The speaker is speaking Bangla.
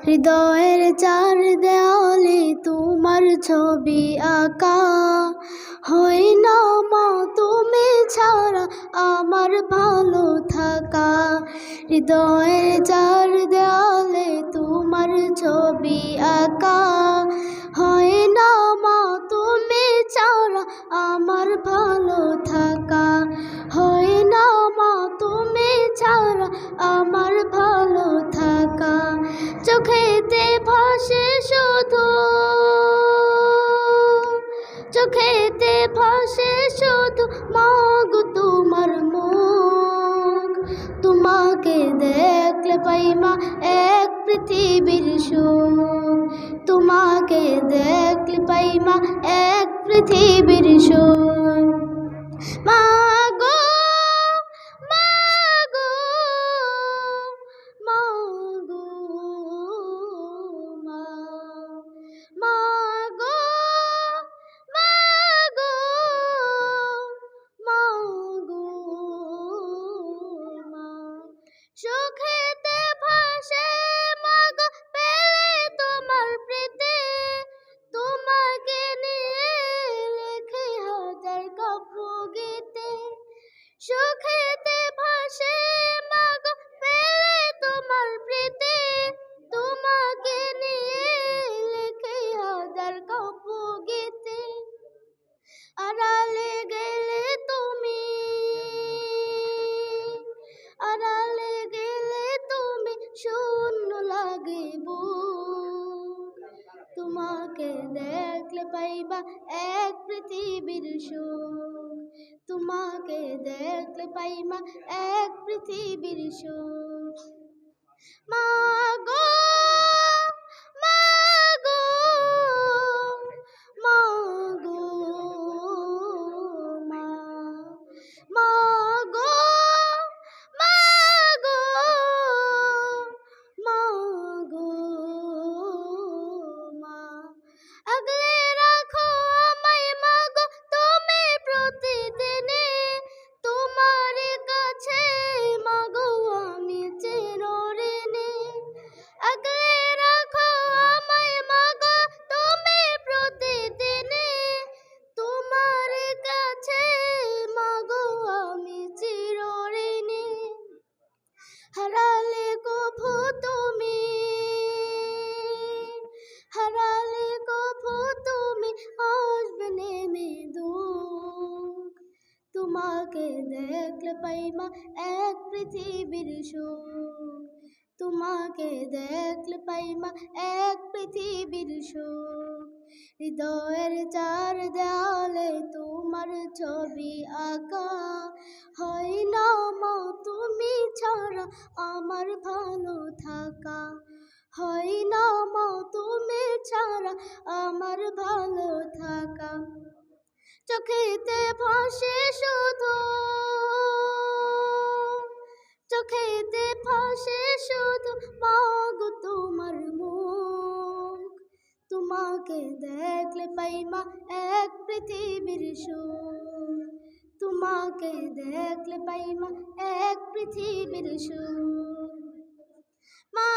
হৃদয়ের চার দেওয়ালে তোমার ছবি আঁকা, হয় না মা তুমি ছাড়া আমার ভালো থাকা। হৃদয়ের চার দেওয়ালে তোমার ছবি আঁকা, হয় না মা তুমি ছাড়া আমার ভালো থাকা। হয় না মা তুমি ছাড়া আমার ভালো থাকা। চোখেতে ভাসে শুধু, চোখেতে ভাসে শুধু মাগো তোমার মুখ। তোমাকে দেখলে পাই মা এক পৃথিবীর সুখ। তোমাকে দেখলে পাই মা এক পৃথিবীর সুখ। মাগো মাগো মাগো মা, মাগো মাগো মাগো মা। সুখেতে ভাসে মাগো পেলে তোমার প্রীতি, তোমাকে নিয়ে লেখে হাজার কাব্য গীতে। সুখেতে ভাসে মাগো পেলে তোমার প্রীতি, তোমাকে নিয়ে লেখে হাজার কাব্য গীতে। আড়ালে গেলে তুমি, আড়ালে গেলে তুমি শূন্য লাগে বুক। তোমাকে দেখলে পাইবা এক পৃথিবীর সুখ। তোমাকে দেখলে পাইবা এক পৃথিবীর সুখ। মাগো মাগো মাগো মা, মাগো মাগো মাগো মা। আগলে রাখো আমায় মাগো তুমি প্রতিদিনে, তোমার কাছে মাগো আমি চিরঋণী। আগলে রাখো আমায় মাগো তুমি প্রতিদিনে, তোমার কাছে মাগো আমি চিরঋণী। হারালে কভু তুমি, হারালে কভু তুমি আসবে নেমে দুঃখ। তোমাকে দেখলে পাই মা এক পৃথিবীর সুখ। তোমাকে দেখলে পাই মা এক পৃথিবীর সুখ। হৃদয়ের চার দেওয়ালে তোমার ছবি আঁকা, হয় না মা তুমি ছাড়া আমার ভালো থাকা। হয় না মা তুমি ছাড়া আমার ভালো থাকা। চোখেতে ভাসে শুধু, চোখেতে ভাসে শুধু মাগো তোমার মুখ। তোমাকে দেখলে পাই মা এক পৃথিবীর সুখ। তোমাকে দেখলে পাই মা এক পৃথিবীর সুখ। মা